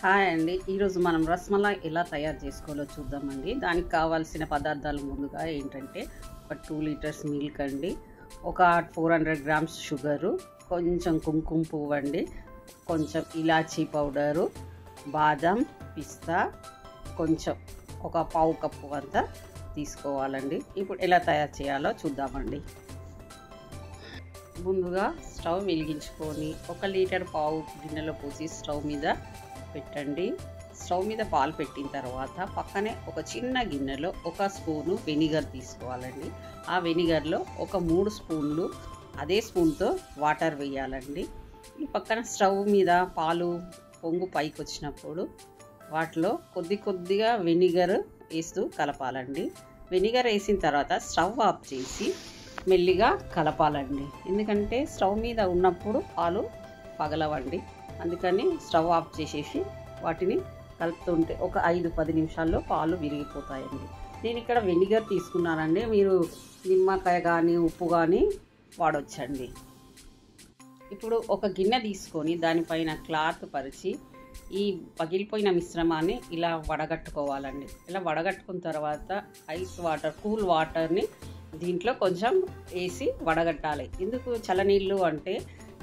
Hi అండి. ఈరోజు మనం రస్మలై ఎలా తయారు చేసుకోవాలో చూద్దామండి. దానికి కావాల్సిన పదార్థాలు ముందుగా ఏంటంటే ఒక 2 లీటర్స్ మిల్క్ అండి, ఒక 400 గ్రామ్స్ షుగరు, కొంచెం కుంకుమ పువ్వు అండి, కొంచెం ఇలాచీ పౌడరు, బాదం, పిస్తా, కొంచెం ఒక పావు కప్పు అంతా తీసుకోవాలండి. ఇప్పుడు ఎలా తయారు చేయాలో చూద్దామండి. ముందుగా స్టవ్ వెలిగించుకొని 1 లీటర్ పావు గిన్నెలో పోసి స్టవ్ మీద పెట్టండి. స్టవ్ మీద పాలు పెట్టిన తర్వాత పక్కనే ఒక చిన్న గిన్నెలో 1 స్పూను వెనిగర్ తీసుకోవాలండి. ఆ వెనిగర్లో ఒక 3 స్పూన్లు అదే స్పూన్తో వాటర్ వేయాలండి. ఈ పక్కన స్టవ్ మీద పాలు పొంగు పైకి వచ్చినప్పుడు వాటిలో కొద్దిగా వెనిగర్ వేస్తూ కలపాలండి. వెనిగర్ వేసిన తర్వాత స్టవ్ ఆఫ్ చేసి మెల్లిగా కలపాలండి. ఎందుకంటే స్టవ్ మీద ఉన్నప్పుడు పాలు పగలవండి. అందుకని స్టవ్ ఆఫ్ చేసేసి వాటిని కలుపుతుంటే ఒక 5-10 నిమిషాల్లో పాలు విరిగిపోతాయండి. నేను ఇక్కడ వెనిగర్ తీసుకున్నానండి, మీరు నిమ్మకాయ కానీ ఉప్పు కానీ వాడొచ్చండి. ఇప్పుడు ఒక గిన్నె తీసుకొని దానిపైన క్లాత్ పరిచి ఈ పగిలిపోయిన మిశ్రమాన్ని ఇలా వడగట్టుకోవాలండి. ఇలా వడగట్టుకున్న తర్వాత ఐస్ వాటర్, కూల్ వాటర్ని దీంట్లో కొంచెం వేసి వడగట్టాలి. ఎందుకు చల్లనీళ్ళు అంటే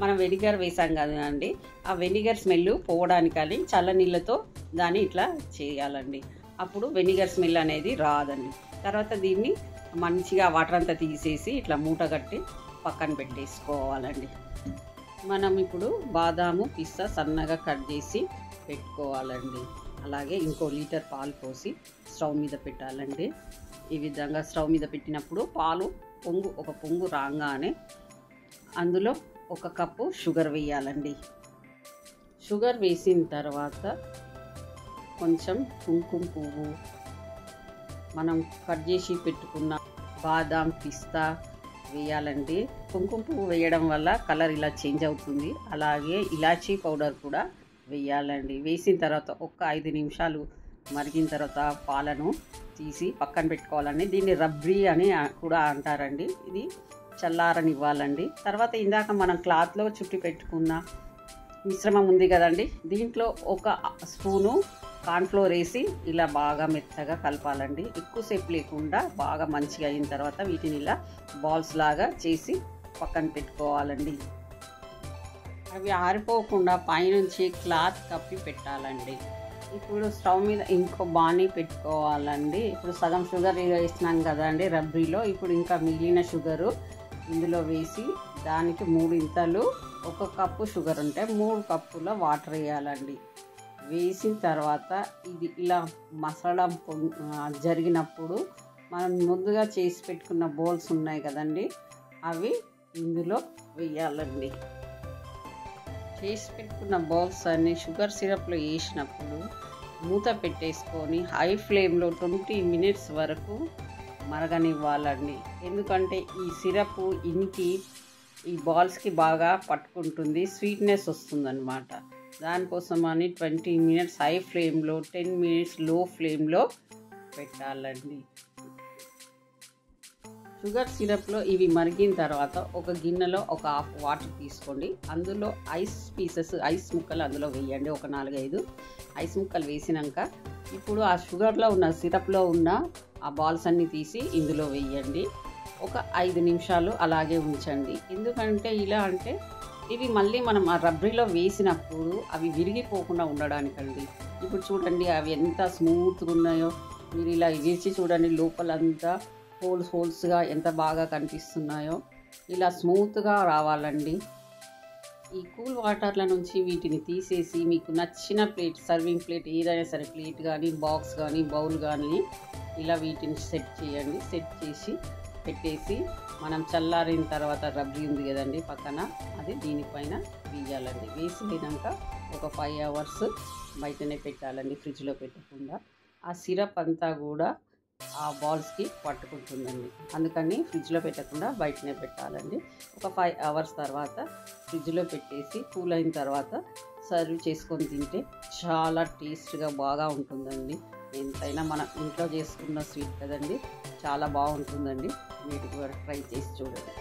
మనం వెనిగర్ వేసాం కదండి, ఆ వెనిగర్ స్మెల్ పోవడానికని చల్లనీళ్ళతో దాన్ని ఇట్లా చేయాలండి. అప్పుడు వెనిగర్ స్మెల్ అనేది రాదండి. తర్వాత దీన్ని మంచిగా వాటర్ అంతా తీసేసి ఇట్లా మూట కట్టి పక్కన పెట్టేసుకోవాలండి. మనం ఇప్పుడు బాదాము, పిస్తా సన్నగా కట్ చేసి పెట్టుకోవాలండి. అలాగే ఇంకో లీటర్ పాలు పోసి స్టవ్ మీద పెట్టాలండి. ఈ విధంగా స్టవ్ మీద పెట్టినప్పుడు పాలు ఒక పొంగు రాగానే అందులో 1 కప్పు షుగర్ వేయాలండి. షుగర్ వేసిన తర్వాత కొంచెం కుంకుమ పువ్వు, మనం కట్ చేసి పెట్టుకున్న బాదాం, పిస్తా వేయాలండి. కుంకుమ పువ్వు వేయడం వల్ల కలర్ ఇలా చేంజ్ అవుతుంది. అలాగే ఇలాచీ పౌడర్ కూడా వేయాలండి. వేసిన తర్వాత ఒక 5 నిమిషాలు మరిగిన తర్వాత పాలను తీసి పక్కన పెట్టుకోవాలండి. దీన్ని రబ్రీ అని కూడా అంటారండి. ఇది చల్లారనివ్వాలండి. తర్వాత ఇందాక మనం క్లాత్లో చుట్టి పెట్టుకున్న మిశ్రమం ఉంది కదండి, దీంట్లో 1 స్పూను కార్న్ఫ్లోర్ వేసి ఇలా బాగా మెత్తగా కలపాలండి. ఎక్కువసేపు లేకుండా బాగా మంచిగా అయిన తర్వాత వీటిని ఇలా బాల్స్ లాగా చేసి పక్కన పెట్టుకోవాలండి. అవి ఆరిపోకుండా పైనుంచి క్లాత్ కప్పి పెట్టాలండి. ఇప్పుడు స్టవ్ మీద ఇంకో బాణీ పెట్టుకోవాలండి. ఇప్పుడు సగం షుగర్ వేసినాం కదండి రబ్రీలో, ఇప్పుడు ఇంకా మిగిలిన షుగరు ఇందులో వేసి దానికి 3 ఇంతలు, 1 కప్పు షుగర్ ఉంటే 3 కప్పుల వాటర్ వేయాలండి. వేసిన తర్వాత ఇది ఇలా మసలడం జరిగినప్పుడు మనం ముందుగా చేసి పెట్టుకున్న బౌల్స్ ఉన్నాయి కదండి, అవి ఇందులో వేయాలండి. చేసి పెట్టుకున్న బౌల్స్ అన్ని షుగర్ సిరప్లో వేసినప్పుడు మూత పెట్టేసుకొని హై ఫ్లేమ్లో 20 మినిట్స్ వరకు మరగనివ్వాలండి. ఎందుకంటే ఈ సిరప్ ఇనికి ఈ బాల్స్కి బాగా పట్టుకుంటుంది, స్వీట్నెస్ వస్తుందన్నమాట. దానికోసమని 20 మినిట్స్ హై ఫ్లేమ్లో, 10 మినిట్స్ లో ఫ్లేమ్లో పెట్టాలండి. షుగర్ సిరప్లో ఇవి మరిగిన తర్వాత ఒక గిన్నెలో ఒక హాఫ్ వాటర్ తీసుకోండి. అందులో ఐస్ ముక్కలు అందులో వేయండి. ఒక 4-5 ఐస్ ముక్కలు వేసినాక ఇప్పుడు ఆ షుగర్లో ఉన్న సిరప్లో ఉన్న ఆ బాల్స్ అన్నీ తీసి ఇందులో వేయండి. ఒక 5 నిమిషాలు అలాగే ఉంచండి. ఎందుకంటే ఇలా అంటే ఇవి మళ్ళీ మనం ఆ రబ్రీలో వేసినప్పుడు అవి విరిగిపోకుండా ఉండడానికండి. ఇప్పుడు చూడండి అవి ఎంత స్మూత్గా ఉన్నాయో, మీరు ఇలా విరిచి చూడండి, లోపలంతా హోల్స్గా ఎంత బాగా కనిపిస్తున్నాయో. ఇలా స్మూత్గా రావాలండి. ఈ కూల్ వాటర్ల నుంచి వీటిని తీసేసి మీకు నచ్చిన ప్లేట్, సర్వింగ్ ప్లేట్ ఏదైనా సరే, ప్లేట్ కానీ, బాక్స్ కానీ, బౌల్ కానీ ఇలా వీటిని సెట్ చేయండి. సెట్ చేసి పెట్టేసి మనం చల్లారిన తర్వాత రబ్రీ ఉంది కదండి పక్కన, అది దీనిపైన వేయాలండి. వేసినాక ఒక 5 అవర్స్ బయటనే పెట్టాలండి, ఫ్రిడ్జ్లో పెట్టకుండా. ఆ సిరప్ అంతా కూడా ఆ బాల్స్కి పట్టుకుంటుందండి. అందుకని ఫ్రిడ్జ్లో పెట్టకుండా బయటనే పెట్టాలండి. ఒక 5 అవర్స్ తర్వాత ఫ్రిడ్జ్లో పెట్టేసి కూల్ అయిన తర్వాత సర్వ్ చేసుకొని తింటే చాలా టేస్ట్గా బాగా ఉంటుందండి. ఎంతైనా మన ఇంట్లో చేసుకున్న స్వీట్ కదండి, చాలా బాగుంటుందండి. మీరు కూడా ట్రై చేసి చూడండి.